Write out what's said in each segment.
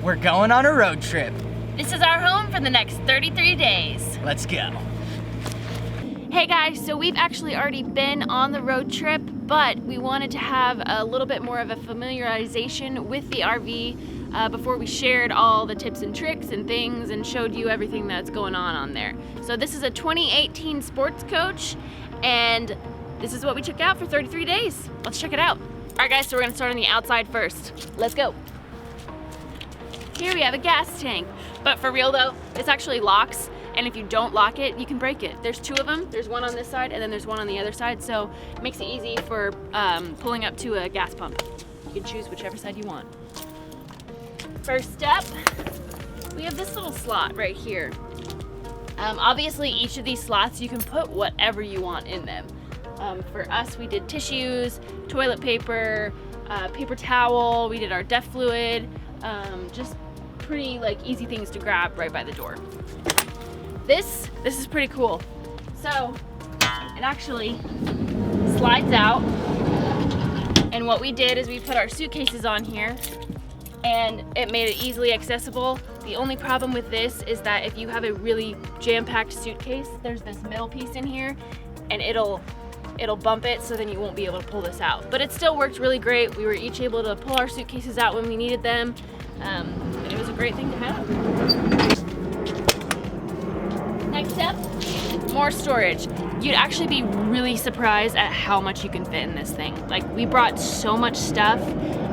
We're going on a road trip. This is our home for the next 33 days. Let's go. Hey guys, so we've actually already been on the road trip, but we wanted to have a little bit more of a familiarization with the RV before we shared all the tips and tricks and things and showed you everything that's going on there. So this is a 2018 Sportscoach, and this is what we checked out for 33 days. Let's check it out. All right guys, so we're gonna start on the outside first. Let's go. Here we have a gas tank, but for real though, this actually locks. And if you don't lock it, you can break it. There's two of them. There's one on this side and then there's one on the other side. So it makes it easy for pulling up to a gas pump. You can choose whichever side you want. First step, we have this little slot right here. Obviously each of these slots, you can put whatever you want in them. For us, we did tissues, toilet paper, paper towel, we did our DEF fluid, just pretty like easy things to grab right by the door. This is pretty cool. So it actually slides out, and what we did is we put our suitcases on here and it made it easily accessible. The only problem with this is that if you have a really jam-packed suitcase, there's this middle piece in here and it'll bump it, so then you won't be able to pull this out. But it still worked really great. We were each able to pull our suitcases out when we needed them. And it was a great thing to have. Next up, more storage. You'd actually be really surprised at how much you can fit in this thing. Like, we brought so much stuff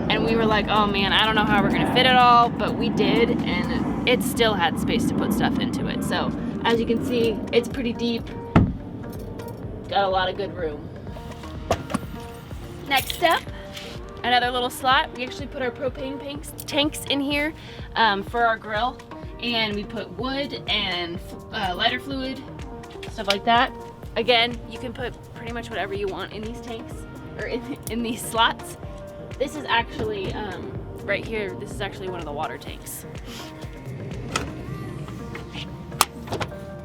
and we were like, oh man, I don't know how we're gonna fit it all, but we did, and it still had space to put stuff into it. So as you can see, it's pretty deep. Got a lot of good room. Next up, another little slot. We actually put our propane tanks in here for our grill. And we put wood and lighter fluid, stuff like that. Again, you can put pretty much whatever you want in these tanks, or in these slots. This is actually, right here, this is actually one of the water tanks.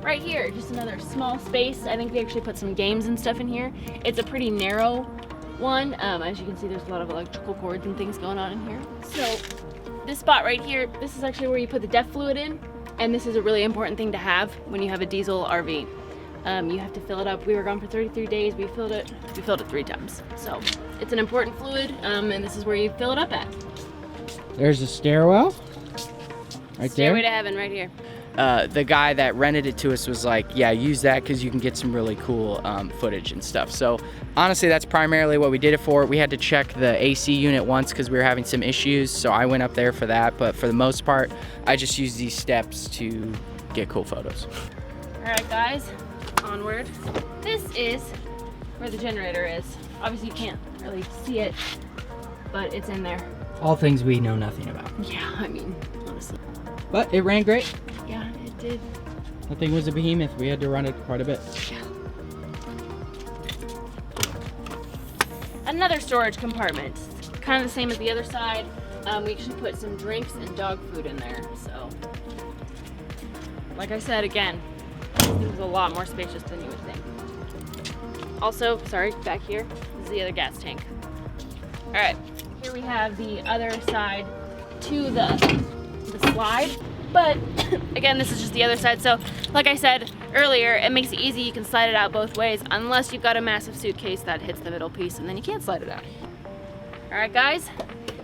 Right here, just another small space. I think we actually put some games and stuff in here. It's a pretty narrow one. As you can see, there's a lot of electrical cords and things going on in here. So this spot right here, this is actually where you put the DEF fluid in, and this is a really important thing to have when you have a diesel RV. You have to fill it up. We were gone for 33 days. We filled it 3 times. So it's an important fluid, and this is where you fill it up at. There's a stairwell right Stairway there. to heaven right here. The guy that rented it to us was like, yeah, use that because you can get some really cool footage and stuff. So honestly, that's primarily what we did it for. We had to check the AC unit once because we were having some issues, so I went up there for that. But for the most part, I just used these steps to get cool photos. All right, guys, onward. This is where the generator is. Obviously, you can't really see it, but it's in there. All things we know nothing about. Yeah, I mean, honestly. But it ran great. Yeah, it did. That thing was a behemoth. We had to run it quite a bit. Yeah. Another storage compartment. Kind of the same as the other side. We actually put some drinks and dog food in there. So, like I said, again, this is a lot more spacious than you would think. Also, sorry, back here, this is the other gas tank. All right, here we have the other side to the slide. But again, this is just the other side. So like I said earlier, it makes it easy. You can slide it out both ways unless you've got a massive suitcase that hits the middle piece, and then you can't slide it out. All right, guys,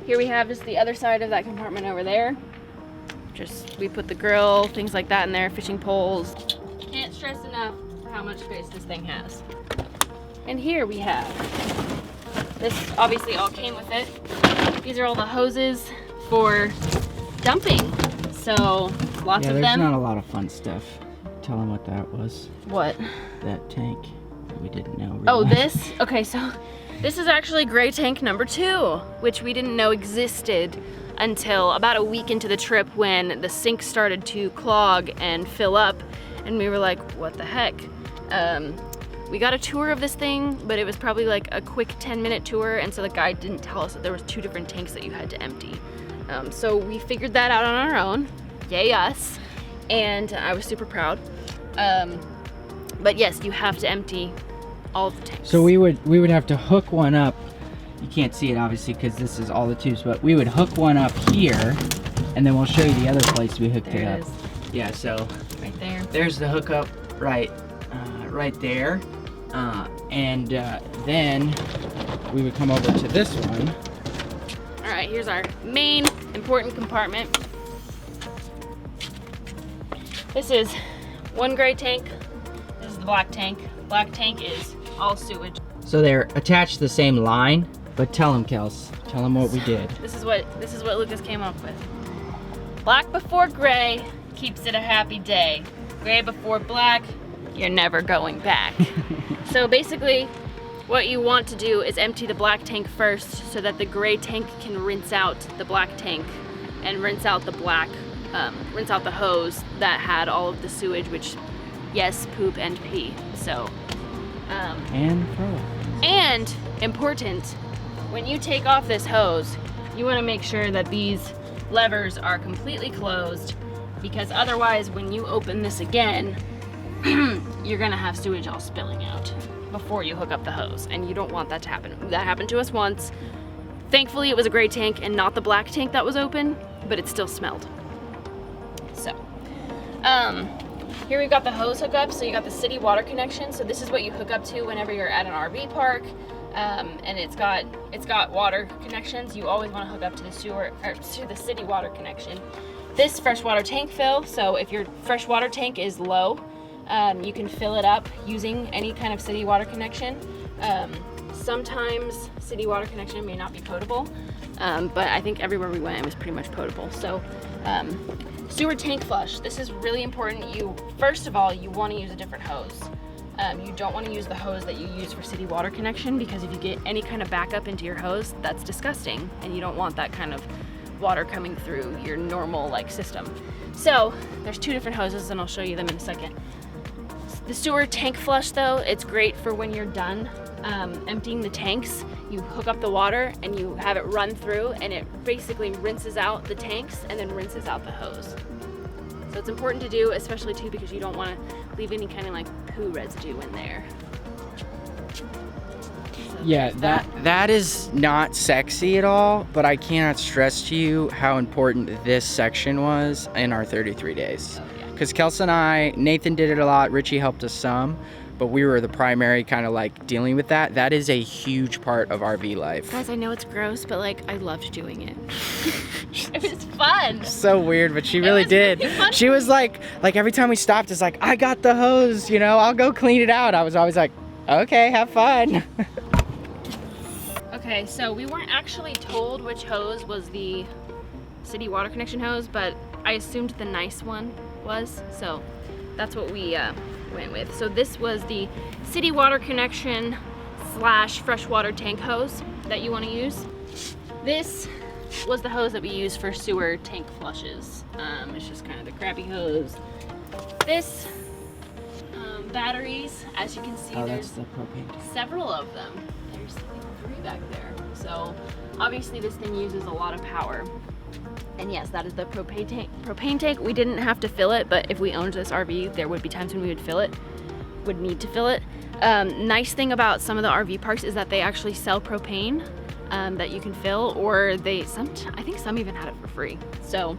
here we have just the other side of that compartment over there. We put the grill, things like that in there, fishing poles. Can't stress enough how much space this thing has. And here we have, this obviously all came with it. These are all the hoses for dumping. So lots of them. There's not a lot of fun stuff. Tell them what that was. What? That tank that we didn't know. Oh, this? Okay, so this is actually gray tank number 2, which we didn't know existed until about a week into the trip when the sink started to clog and fill up, and we were like, what the heck? We got a tour of this thing, but it was probably like a quick 10-minute tour, and so the guide didn't tell us that there was 2 different tanks that you had to empty. So we figured that out on our own, yay us, and I was super proud. But yes, you have to empty all of the tanks. So we would have to hook one up. You can't see it obviously because this is all the tubes, but we would hook one up here And then we'll show you the other place we hooked it There up. it is, Yeah, so right there. there's the hookup right there. Then we would come over to this one. All right, here's our main important compartment. This is one gray tank. This is the black tank. Black tank is all sewage. So they're attached to the same line, but tell them, Kels. Tell them what we did. This is what Lucas came up with. Black before gray keeps it a happy day. Gray before black, you're never going back. So basically, what you want to do is empty the black tank first so that the gray tank can rinse out the black tank and rinse out the rinse out the hose that had all of the sewage, which, yes, poop and pee. So, And throw. and important, when you take off this hose, you want to make sure that these levers are completely closed, because otherwise when you open this again, you're gonna have sewage all spilling out before you hook up the hose, and you don't want that to happen. That happened to us once. Thankfully it was a gray tank and not the black tank that was open, but it still smelled. So, here we've got the hose hookup. So you got the city water connection. So this is what you hook up to whenever you're at an RV park, and it's got water connections. You always want to hook up to the sewer or to the city water connection. This freshwater tank fill. So if your freshwater tank is low, you can fill it up using any kind of city water connection. Sometimes city water connection may not be potable, but I think everywhere we went it was pretty much potable. So sewer tank flush. This is really important. First of all, you want to use a different hose. You don't want to use the hose that you use for city water connection, because if you get any kind of backup into your hose, that's disgusting, and you don't want that kind of water coming through your normal system. So there's two different hoses, and I'll show you them in a second. The sewer tank flush, though, it's great for when you're done emptying the tanks. You hook up the water and you have it run through, and it basically rinses out the tanks and then rinses out the hose. So it's important to do, especially too, because you don't want to leave any kind of poo residue in there. So Yeah, that is not sexy at all, but I cannot stress to you how important this section was in our 33 days. Oh, yeah. Because Kelsey and I, Nathan did it a lot, Richie helped us some, but we were the primary kind of dealing with that. That is a huge part of RV life. Guys, I know it's gross, but I loved doing it. It was fun. So weird, but she really did. Really fun. She was like every time we stopped, it's I got the hose, I'll go clean it out. I was always like, okay, have fun. Okay, so we weren't actually told which hose was the city water connection hose, but I assumed the nice one was, so that's what we went with. So this was the city water connection / freshwater tank hose that you want to use. This was the hose that we use for sewer tank flushes. It's just kind of the crappy hose. This batteries, as you can see, Oh, there's that's the propane tank. several of them. There's 3 back there. So obviously this thing uses a lot of power. And yes, that is the propane tank. We didn't have to fill it, but if we owned this RV, there would be times when we would need to fill it. Nice thing about some of the RV parks is that they actually sell propane that you can fill, or I think some even had it for free. So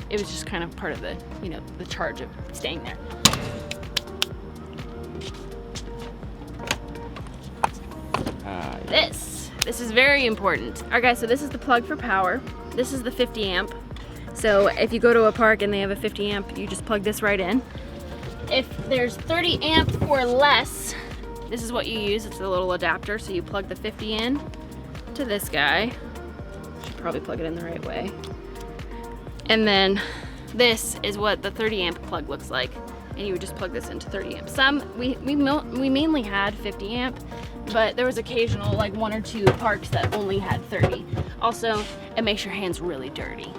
it was just kind of part of the, the charge of staying there. This is very important. All right, guys, so this is the plug for power. This is the 50 amp. So if you go to a park and they have a 50 amp, you just plug this right in. If there's 30 amp or less, this is what you use. It's a little adapter. So you plug the 50 in to this guy. Should probably plug it in the right way. And then this is what the 30 amp plug looks like. And you would just plug this into 30 amp. We mainly had 50 amp, but there was occasional 1 or 2 parks that only had 30. Also, it makes your hands really dirty.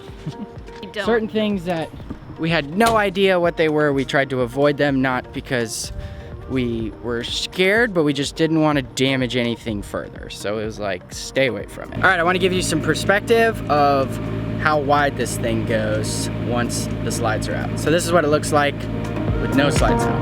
You don't. Certain things that we had no idea what they were, we tried to avoid them, not because we were scared, but we just didn't want to damage anything further. So it was stay away from it. All right, I want to give you some perspective of how wide this thing goes once the slides are out. So this is what it looks like with no slides out.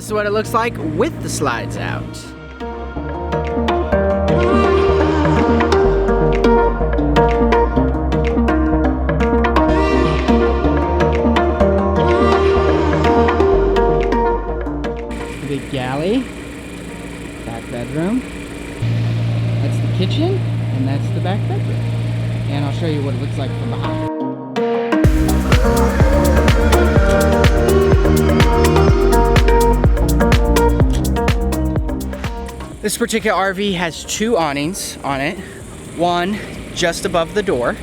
this is what it looks like with the slides out. Big galley, back bedroom. That's the kitchen, and that's the back bedroom. And I'll show you what it looks like from behind. This particular RV has 2 awnings on it. One just above the door,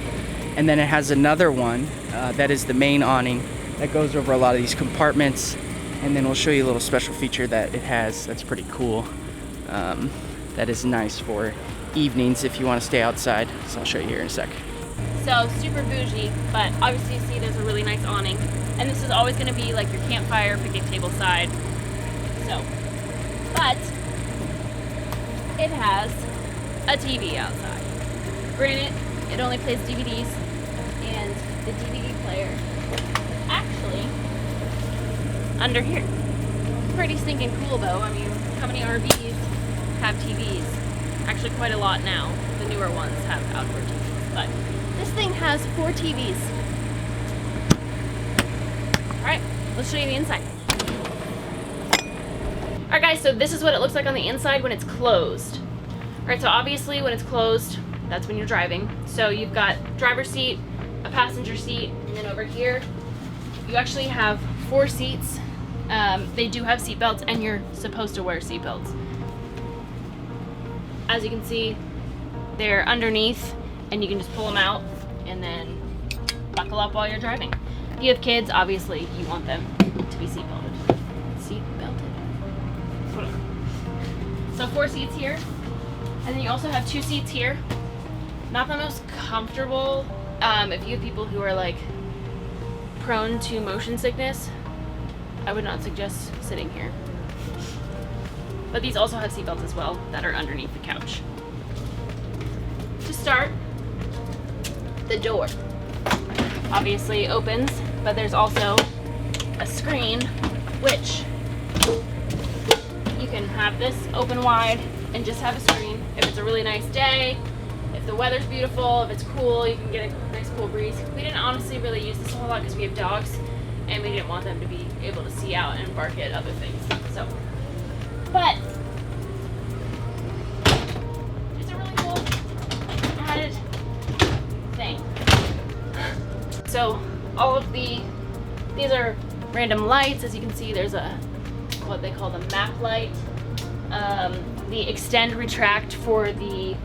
and then it has another one that is the main awning that goes over a lot of these compartments. And then we'll show you a little special feature that it has that's pretty cool. That is nice for evenings if you want to stay outside. So I'll show you here in a sec. So super bougie, but obviously you see there's a really nice awning. And this is always gonna be like your campfire, picnic table side. So, but it has a TV outside. Granted, it only plays DVDs, and the DVD player is actually under here. Pretty stinking cool though. I mean, how many RVs have TVs? Actually quite a lot now. The newer ones have outdoor TVs, but this thing has 4 TVs. All right, let's show you the inside. All right guys, so this is what it looks like on the inside when it's closed. All right, so obviously when it's closed, that's when you're driving. So you've got driver's seat, a passenger seat, and then over here, you actually have 4 seats. They do have seat belts, and you're supposed to wear seat belts. As you can see, they're underneath, and you can just pull them out and then buckle up while you're driving. If you have kids, obviously you want them to be seat belted. Seat belted? Whatever. So 4 seats here, and then you also have 2 seats here. Not the most comfortable if you have people who are like prone to motion sickness. I would not suggest sitting here. But these also have seat belts as well that are underneath the couch. To start, the door obviously opens, but there's also a screen which you can have this open wide and just have a screen. If it's a really nice day, if the weather's beautiful, if it's cool, you can get a nice cool breeze. We didn't honestly really use this a whole lot because we have dogs, and we didn't want them to be able to see out and bark at other things. So, but it's a really cool added thing. So all of these are random lights. As you can see, there's a what they call the map light. The extend retract for the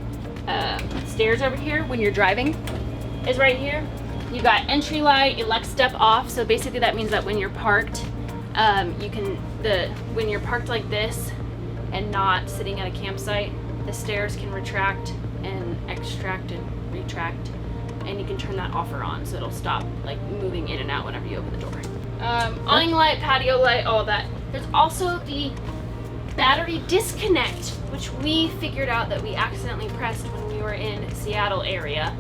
stairs over here when you're driving is right here. You got entry light, elect step off. So basically that means that when you're parked, when you're parked like this and not sitting at a campsite, the stairs can retract and extract and retract, and you can turn that off or on, so it'll stop like moving in and out whenever you open the door. Awning light, patio light, all that. There's also the battery disconnect, which we figured out that we accidentally pressed when we were in Seattle area,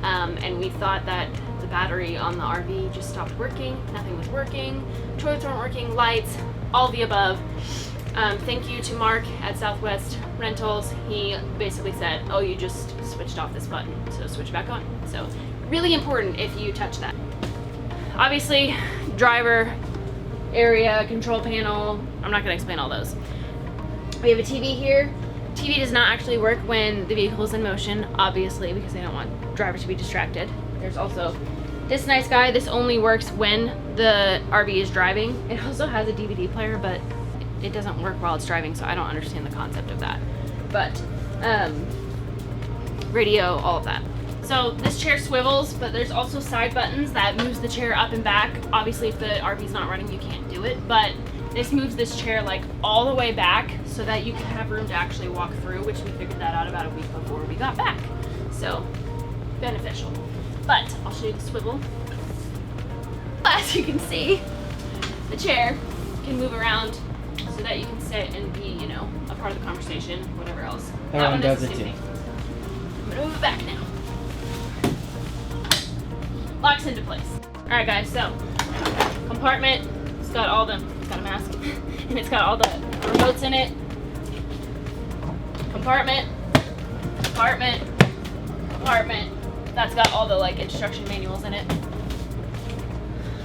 and we thought that the battery on the RV just stopped working. Nothing was working. Toilets weren't working. Lights, all the above. Thank you to Mark at Southwest Rentals. He basically said, oh, you just switched off this button, so switch back on. So really important if you touch that. Obviously, driver area, control panel. I'm not gonna explain all those. We have a TV here. TV does not actually work when the vehicle is in motion, obviously, because they don't want drivers to be distracted. There's also this nice guy. This only works when the RV is driving. It also has a DVD player, but it doesn't work while it's driving, so I don't understand the concept of that. But radio, all of that. So this chair swivels, but there's also side buttons that moves the chair up and back. Obviously, if the RV's not running, you can't do it, but this moves this chair like all the way back so that you can have room to actually walk through, which we figured that out about a week before we got back. So beneficial. But I'll show you the swivel. As you can see, the chair can move around so that you can sit and be, you know, a part of the conversation, whatever else. That one does it too. I'm gonna move it back now. Locks into place. All right, guys. So compartment got all the, it's got a mask, and it's got all the remotes in it. Compartment, compartment, compartment. That's got all the like instruction manuals in it.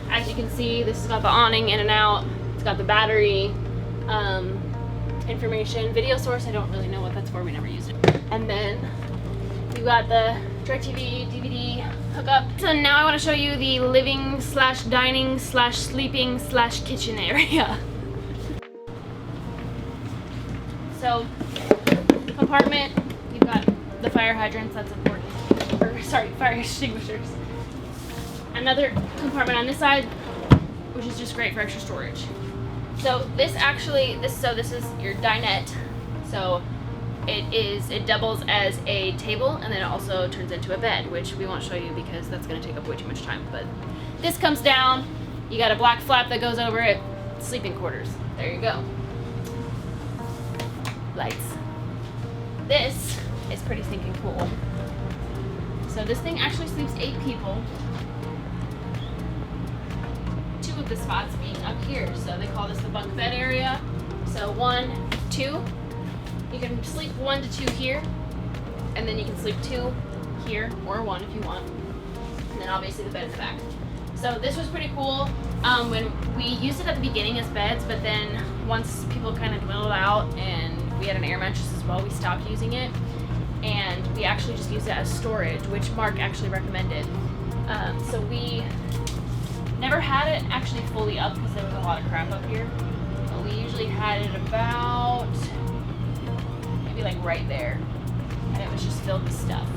As you can see, this has got the awning in and out. It's got the battery, information, video source. I don't really know what that's for. We never used it. And then we've got the DirecTV DVD hookup. So now I want to show you the living / dining / sleeping / kitchen area. So compartment, you've got the fire hydrants. That's important. Or sorry, fire extinguishers. Another compartment on this side, which is just great for extra storage. So this is your dinette. So it doubles as a table, and then it also turns into a bed, which we won't show you because that's going to take up way too much time. But this comes down. You got a black flap that goes over it. Sleeping quarters. There you go. Lights. This is pretty stinking cool. So this thing actually sleeps 8 people. 2 of the spots being up here. So they call this the bunk bed area. So 1, 2. You can sleep 1 to 2 here. And then you can sleep 2 here, or 1 if you want. And then obviously the bed in the back. So this was pretty cool. When we used it at the beginning as beds, but then once people kind of dwindled out and we had an air mattress as well, we stopped using it. And we actually just used it as storage, which Mark actually recommended. So we never had it actually fully up because there was a lot of crap up here. But we usually had it about maybe like right there, and it was just filled with stuff.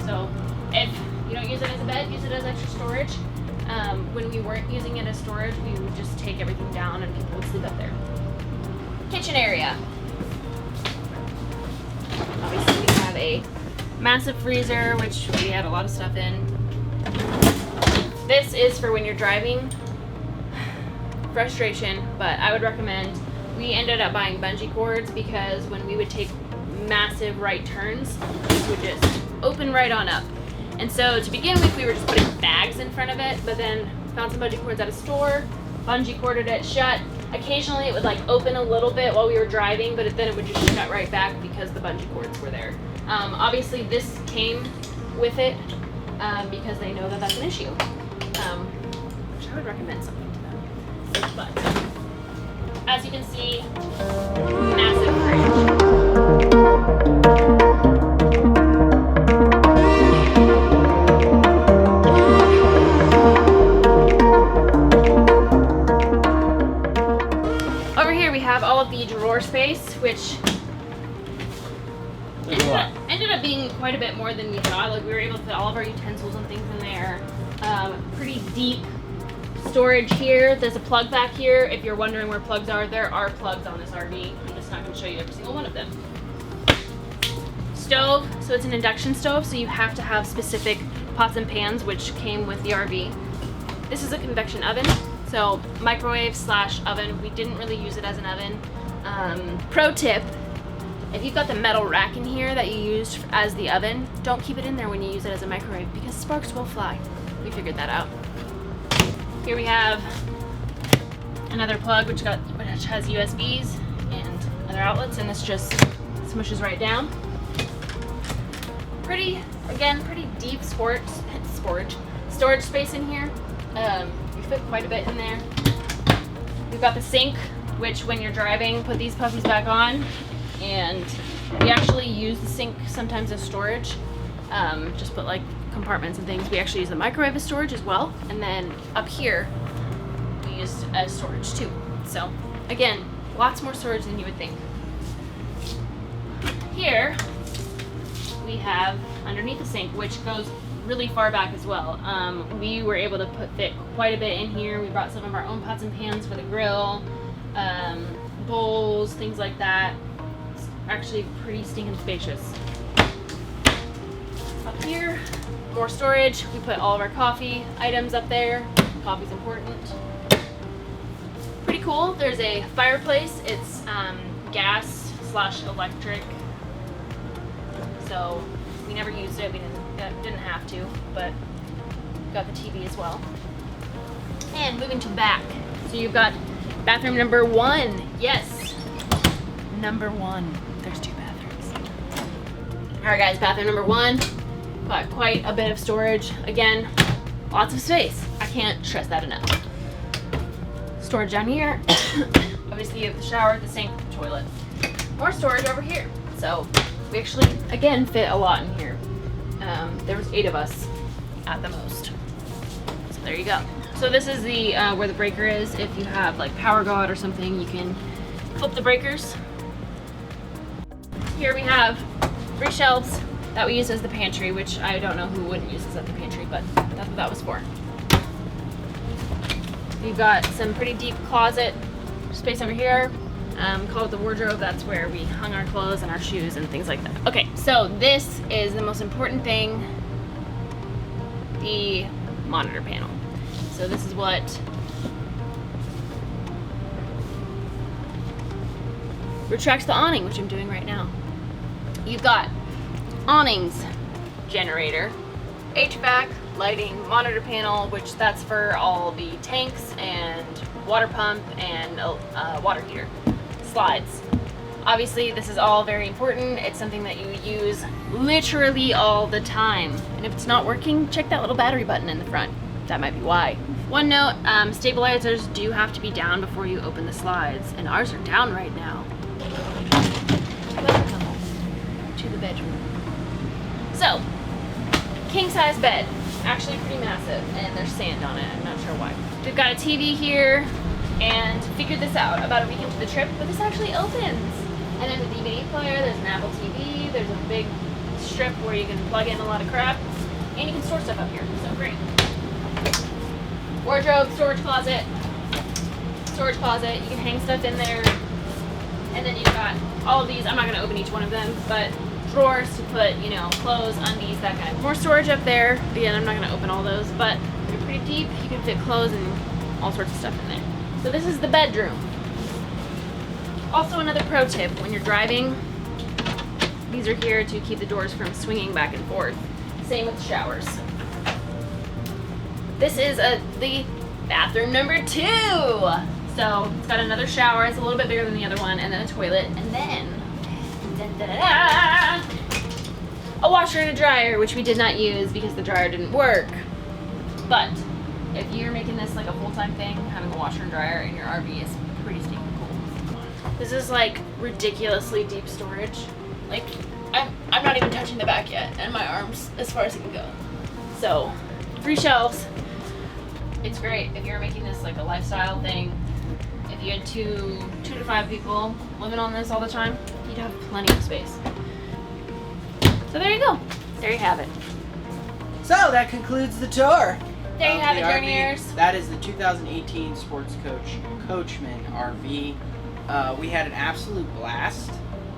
So if you don't use it as a bed, use it as extra storage. When we weren't using it as storage, we would just take everything down and people would sleep up there. Kitchen area. Obviously we have a massive freezer, which we had a lot of stuff in. This is for when you're driving. Frustration, but I would recommend. We ended up buying bungee cords because when we would take massive right turns, this would just open right on up. And so to begin with, we were just putting bags in front of it, but then found some bungee cords at a store, bungee corded it shut. Occasionally it would like open a little bit while we were driving, but then it would just shut right back because the bungee cords were there. Obviously this came with it because they know that that's an issue, which I would recommend something to them. But as you can see, massive fridge. All of the drawer space, which ended up being quite a bit more than we thought. Like we were able to put all of our utensils and things in there. Pretty deep storage here. There's a plug back here. If you're wondering where plugs are, there are plugs on this RV. I'm just not going to show you every single one of them. Stove. So it's an induction stove, so you have to have specific pots and pans, which came with the RV. This is a convection oven. So microwave / oven. We didn't really use it as an oven. Pro tip, if you've got the metal rack in here that you used as the oven, don't keep it in there when you use it as a microwave because sparks will fly. We figured that out. Here we have another plug which has USBs and other outlets, and this just smushes right down. Pretty deep storage space in here. We fit quite a bit in there. We've got the sink, which when you're driving, put these puppies back on, and we actually use the sink sometimes as storage. Just put like compartments and things. We actually use the microwave as storage as well, and then up here we used as storage too. So again, lots more storage than you would think. Here we have underneath the sink, which goes really far back as well. We were able to fit quite a bit in here. We brought some of our own pots and pans for the grill, bowls, things like that. It's actually pretty stinking spacious. Up here, more storage. We put all of our coffee items up there. Coffee's important. Pretty cool. There's a fireplace. It's gas / electric. So we never used it. We didn't have to, but got the TV as well. And moving to back. So you've got bathroom number 1. Yes, number 1. There's 2 bathrooms. All right, guys, bathroom number 1. Got quite a bit of storage. Again, lots of space. I can't stress that enough. Storage down here. Obviously, you have the shower, the sink, the toilet. More storage over here. So we actually, again, fit a lot in here. There was 8 of us at the most. So there you go. So this is the where the breaker is. If you have like power go out or something, you can flip the breakers. Here we have 3 shelves that we use as the pantry, which I don't know who wouldn't use this as the pantry, but that's what that was for. We've got some pretty deep closet space over here. Call it the wardrobe. That's where we hung our clothes and our shoes and things like that. Okay, so this is the most important thing, the monitor panel. So this is what retracts the awning, which I'm doing right now. You've got awnings, generator, HVAC, lighting, monitor panel, which that's for all the tanks and water pump and water heater, slides. Obviously, this is all very important. It's something that you use literally all the time. And if it's not working, check that little battery button in the front. That might be why. One note, stabilizers do have to be down before you open the slides, and ours are down right now. Welcome to the bedroom. So, king size bed, actually pretty massive, and there's sand on it. I'm not sure why. We've got a TV here, and figured this out about a week into the trip, but this actually opens. And there's a DVD player, there's an Apple TV, there's a big strip where you can plug in a lot of crap, and you can store stuff up here, so great. Wardrobe, storage closet, you can hang stuff in there, and then you've got all of these. I'm not going to open each one of them, but drawers to put, you know, clothes, undies, that kind of. More storage up there. Again, I'm not going to open all those, but they're pretty deep. You can fit clothes and all sorts of stuff in there. So this is the bedroom. Also, another pro tip, when you're driving, these are here to keep the doors from swinging back and forth. Same with showers. This is the bathroom number 2. So it's got another shower. It's a little bit bigger than the other one, and then a toilet, and then a washer and a dryer, which we did not use because the dryer didn't work. But if you're making this like a full-time thing, having a washer and dryer in your RV is pretty stinking cool. This is like ridiculously deep storage. Like I'm not even touching the back yet, and my arm's as far as it can go. So 3 shelves. It's great if you're making this like a lifestyle thing. If you had two to 5 people living on this all the time, you'd have plenty of space. So there you go. There you have it. So that concludes the tour. There you have it, RV. journeyers. That is the 2018 Sports Coach Coachmen RV. We had an absolute blast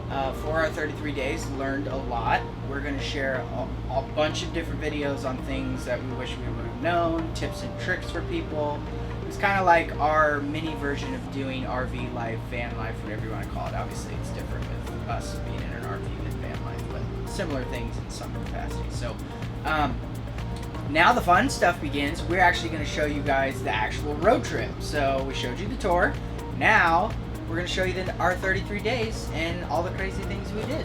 for our 33 days. Learned a lot. We're going to share a bunch of different videos on things that we wish we would have known, tips and tricks for people. It's kind of like our mini version of doing RV life, van life, whatever you want to call it. Obviously, it's different with us being in an RV and van life, but similar things in some capacity. So, now the fun stuff begins. We're actually going to show you guys the actual road trip. So we showed you the tour. Now we're going to show you our 33 days and all the crazy things we did.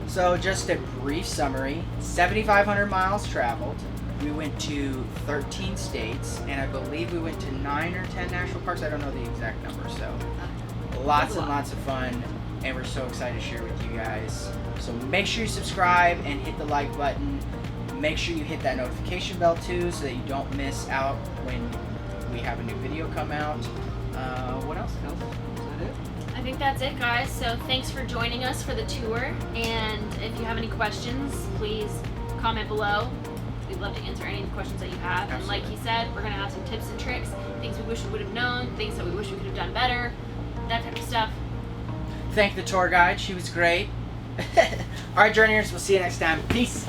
So just a brief summary, 7,500 miles traveled. We went to 13 states, and I believe we went to 9 or 10 national parks. I don't know the exact number, so lots and lots of fun, and we're so excited to share with you guys. So make sure you subscribe and hit the like button. Make sure you hit that notification bell too, so that you don't miss out when we have a new video come out. What else, Kelsey? Is that it? I think that's it, guys. So thanks for joining us for the tour. And if you have any questions, please comment below. We'd love to answer any questions that you have. Absolutely. And like he said, we're going to have some tips and tricks, things we wish we would have known, things that we wish we could have done better, that type of stuff. Thank the tour guide. She was great. All right, journeyers. We'll see you next time. Peace.